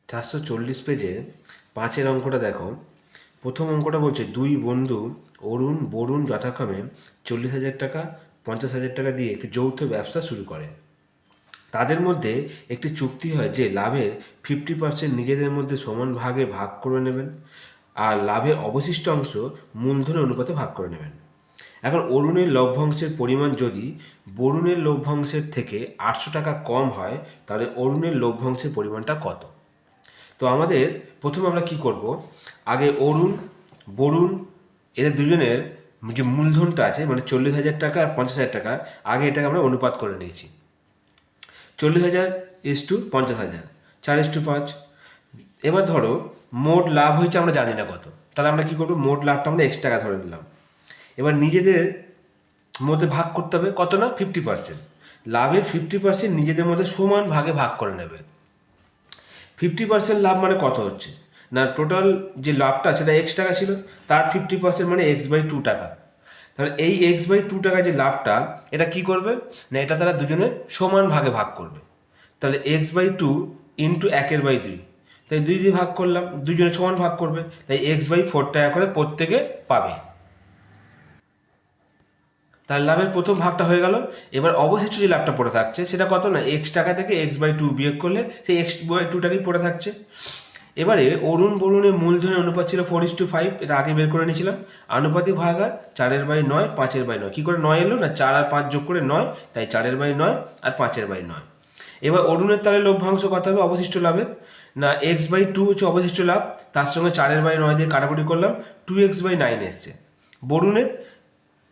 440 পেজে 5-এর অঙ্কটা দেখো। প্রথম অঙ্কটা বলছে দুই বন্ধু অরুণ বরুণ যথাক্রমে 40,000 টাকা 50,000 টাকা দিয়ে একটি যৌথ ব্যবসা শুরু করে। তাদের মধ্যে একটি চুক্তি হয় যে লাভের 50% নিজেদের মধ্যে সমান ভাগে ভাগ করে নেবেন, আর লাভের অবশিষ্ট অংশ মূলধনের অনুপাতে ভাগ করে নেবেন। এখন অরুণের লভ্যাংশের পরিমাণ যদি বরুণের লভ্যাংশের থেকে 800 টাকা কম হয়, তাহলে অরুণের লভ্যাংশের পরিমাণটা কত? তো আমাদের প্রথমে আমরা কি করব, আগে অরুণ বরুণ এদের দুজনের যে মূলধনটা আছে, মানে 40,000 টাকা আর 50,000 টাকা, আগে এটাকে আমরা অনুপাত করে নিয়েছি। 40,000 ইস টু 50,000, 4:5। এবার ধরো মোট লাভ হয়েছে আমরা জানি না কত, তাহলে আমরা কি করবো, মোট লাভটা আমরা X টাকা ধরে নিলাম। এবার নিজেদের মধ্যে ভাগ করতে হবে কত, না 50%। লাভের 50% নিজেদের মধ্যে সমান ভাগে ভাগ করে নেবে। 50% লাভ মানে কত হচ্ছে, না টোটাল যে লাভটা সেটা X টাকা ছিল, তার 50% মানে X/2 টাকা। তাহলে এই X/2 টাকা যে লাভটা, এটা কি করবে না, এটা তারা দুজনে সমান ভাগে ভাগ করবে। তাহলে X/2 ইন্টু 1/2, তাই 2 দিয়ে ভাগ করলাম, দুজনে সমান ভাগ করবে, তাই X/4 টাকা করে প্রত্যেকে পাবে। তার লাভের প্রথম ভাগটা হয়ে গেল। এবার অবশিষ্ট যে লাভটা পড়ে থাকছে সেটা কত, না X টাকা থেকে X/2 বিয়োগ করলে সেই X/2 টাকাই পড়ে থাকছে। এবারে অরুণ বরুণের মূলধনের অনুপাত ছিল 4:5, এটা আগে বের করে নিয়েছিলাম। আনুপাতিক ভাগাকার 4/9 5/9, কী করে 9 এলো, না 4 আর 5 যোগ করে 9, তাই 4/9 আর 5/9। এবার অরুণের তাহলে লভ্যাংশ কত হবে অবশিষ্ট লাভের, না X/2 হচ্ছে অবশিষ্ট লাভ, তার সঙ্গে 4/9 দিয়ে কাটাকুটি করলাম, 2X/9 এসছে। বরুণের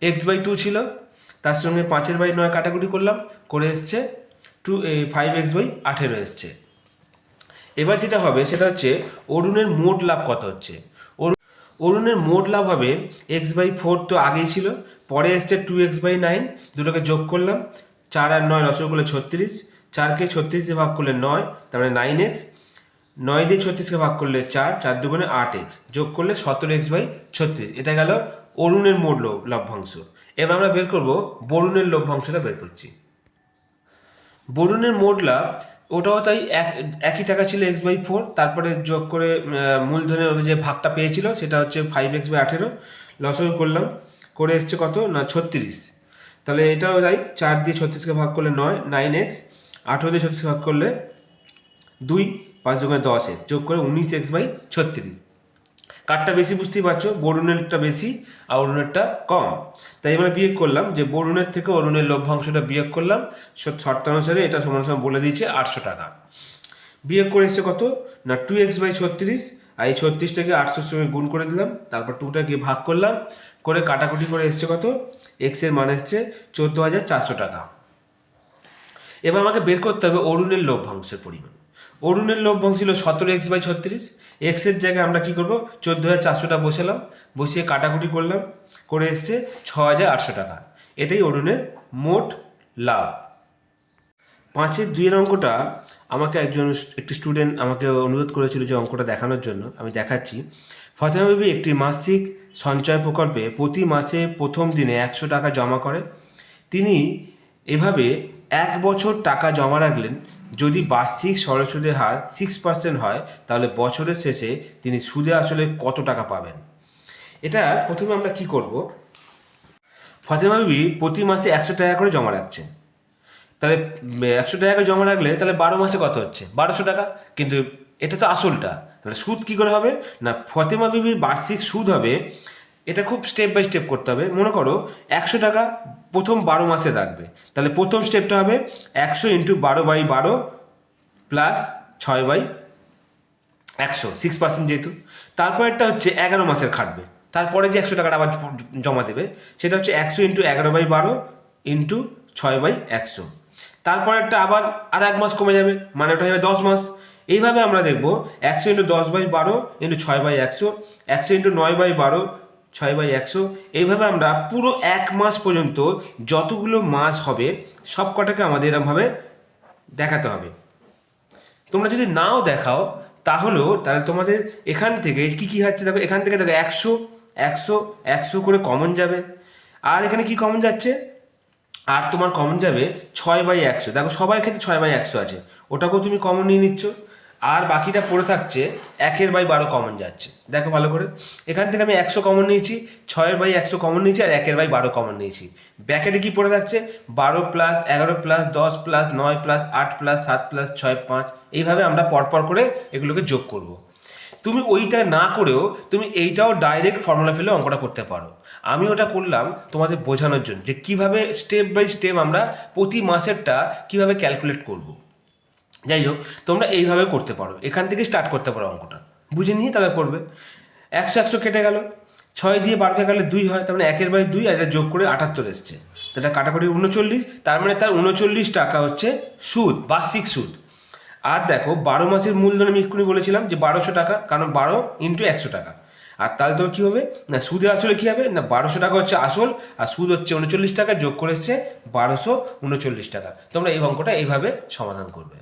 X/2 ছিল, তার সঙ্গে 5/9 কাটাকুটি করলাম, করে এসছে 5X/18 এসছে। এবার যেটা হবে সেটা হচ্ছে অরুণের মোট লাভ কত হচ্ছে। অরুণের মোট লাভ হবে X/4, তো আগেই ছিল, পরে এসছে 2X/9, দুটোকে যোগ করলাম, 4 আর 9 লসগু করলে 36, 4কে 36 দিয়ে ভাগ করলে 9, তারপরে 9X, 9 দিয়ে 36কে ভাগ করলে 4, 4 দুগুণে 8X, যোগ করলে 17X/36। এটা গেল অরুণের মোট লভ্যাংশ। এবার আমরা বের করব বরুণের লভ্যাংশটা বের করছি। বরুণের মোট লাভ, ওটাও তাই একই টাকা ছিল X/4, তারপরে যোগ করে মূলধনের ওদের যে ভাগটা পেয়েছিল সেটা হচ্ছে 5X/18, লসগু করলাম, করে এসছে কত, না 36। তাহলে এটাও তাই, 4 দিয়ে 36কে ভাগ করলে 9, 9X, 18 দিয়ে 36কে ভাগ করলে 2, 5 দুগুণে 10X, যোগ করে 19X/36। কারটা বেশি বুঝতেই পারছো, বরুণেরটা বেশি আর অরুণেরটা কম। তাই আমরা বিয়োগ করলাম, যে বরুণের থেকে অরুণের লভ্যাংশটা বিয়োগ করলাম, শর্তানুসারে এটা সমান সমান বলে দিয়েছে 800 টাকা। বিয়োগ করে এসছে কত, না 2X/36, আর এই 36টাকে 800-র সঙ্গে গুণ করে দিলাম, তারপর 2টাকে ভাগ করলাম, করে কাটাকুটি করে এসছে কত, X এর মান এসছে 14,400 টাকা। এবার আমাকে বের করতে হবে অরুণের লভ্যাংশের পরিমাণ। অরুণের লভ্যাংশ ছিল 17X/36, এক্সের জায়গায় আমরা কী করবো, 14,400টা বসালাম, বসিয়ে কাটাকুটি করলাম, করে এসছে 6,800 টাকা। এটাই অরুণের মোট লাভ। 5-2 অঙ্কটা আমাকে একটি স্টুডেন্ট আমাকে অনুরোধ করেছিল যে অঙ্কটা দেখানোর জন্য, আমি দেখাচ্ছি। ফাতেমা বিবি একটি মাসিক সঞ্চয় প্রকল্পে প্রতি মাসে প্রথম দিনে 100 টাকা জমা করে। তিনি এভাবে 1 বছর টাকা জমা রাখলেন। যদি বার্ষিক সরল সুদের হার 6% হয়, তাহলে বছরের শেষে তিনি সুদে আসলে কত টাকা পাবেন। এটা প্রথমে আমরা কি করব, ফাতেমা বিবি প্রতি মাসে 100 টাকা করে জমা রাখছেন। তাহলে 100 টাকা জমা রাখলে তাহলে 12 মাসে কত হচ্ছে, 1200 টাকা। কিন্তু এটা তো আসলটা, তাহলে সুদ কী করে হবে, না ফাতেমা বিবির বার্ষিক সুদ হবে, এটা খুব স্টেপ বাই স্টেপ করতে হবে। মনে করো 100 টাকা প্রথম 12 মাসে রাখবে, তাহলে প্রথম স্টেপটা হবে 100 ইন্টু 12/12 প্লাস 6/100, 6% যেহেতু। তারপরেরটা হচ্ছে 11 মাসের খাটবে, তারপরে যে 100 টাকাটা আবার জমা দেবে সেটা হচ্ছে 100 ইন্টু 11/12 ইন্টু 6/100। তারপরেরটা আবার আর 1 মাস কমে যাবে, মানে ওটা হবে 10 মাস। এইভাবে আমরা দেখবো 100 ইন্টু 10/12 ইন্টু 6/100, 100 ইন্টু 9/12 6/100। এইভাবে আমরা পুরো 1 মাস পর্যন্ত যতগুলো মাস হবে সব কটাকে আমাদের এরকমভাবে দেখাতে হবে। তোমরা যদি নাও দেখাও তাহলে তোমাদের এখান থেকে কী কী হচ্ছে দেখো, এখান থেকে দেখো 100 100 100 করে কমন যাবে, আর এখানে কি কমন যাচ্ছে, আর তোমার কমন যাবে 6/100। দেখো সবার ক্ষেত্রে 6/100 আছে, ওটাকেও তুমি কমন নিয়ে নিচ্ছ। আর বাকিটা পড়ে থাকছে 1/12 কমন যাচ্ছে। দেখো ভালো করে, এখান থেকে আমি 100 কমন নিয়েছি, 6/100 কমন নিয়েছি, আর 1/12 কমন নিয়েছি। ব্যাকেটে কি পড়ে থাকছে 12 plus 11 plus 10 plus 9 plus 8 plus 7 plus 6 5। এইভাবে আমরা পরপর করে এগুলোকে যোগ করব। তুমি ওইটা না করেও তুমি এইটাও ডাইরেক্ট ফর্মুলা ফেলে অঙ্কটা করতে পারো। আমি ওটা করলাম তোমাদের বোঝানোর জন্য যে কিভাবে স্টেপ বাই স্টেপ আমরা প্রতি মাসেরটা কিভাবে ক্যালকুলেট করব। যাই হোক, তোমরা এইভাবে করতে পারো, এখান থেকে স্টার্ট করতে পারো অঙ্কটা, বুঝে নিয়ে তাহলে করবে। 100 কেটে গেল, 6 দিয়ে 12 গেলে 2 হয়, তার মানে 1/2, আর এটা যোগ করে 78 এসছে। তো এটা কাটাকুটি 39, তার মানে তার 39 টাকা হচ্ছে সুদ, বার্ষিক সুদ। আর দেখো 12 মাসের মূলধন আমি এক্ষুনি বলেছিলাম যে 1200 টাকা, কারণ 12 × 100 টাকা। আর তাহলে তোর কী হবে না, সুদে আসলে কী হবে না, 1200 টাকা হচ্ছে আসল, আর সুদ হচ্ছে 39 টাকা, যোগ করে এসছে 1239 টাকা। তোমরা এই অঙ্কটা এইভাবে সমাধান করবে।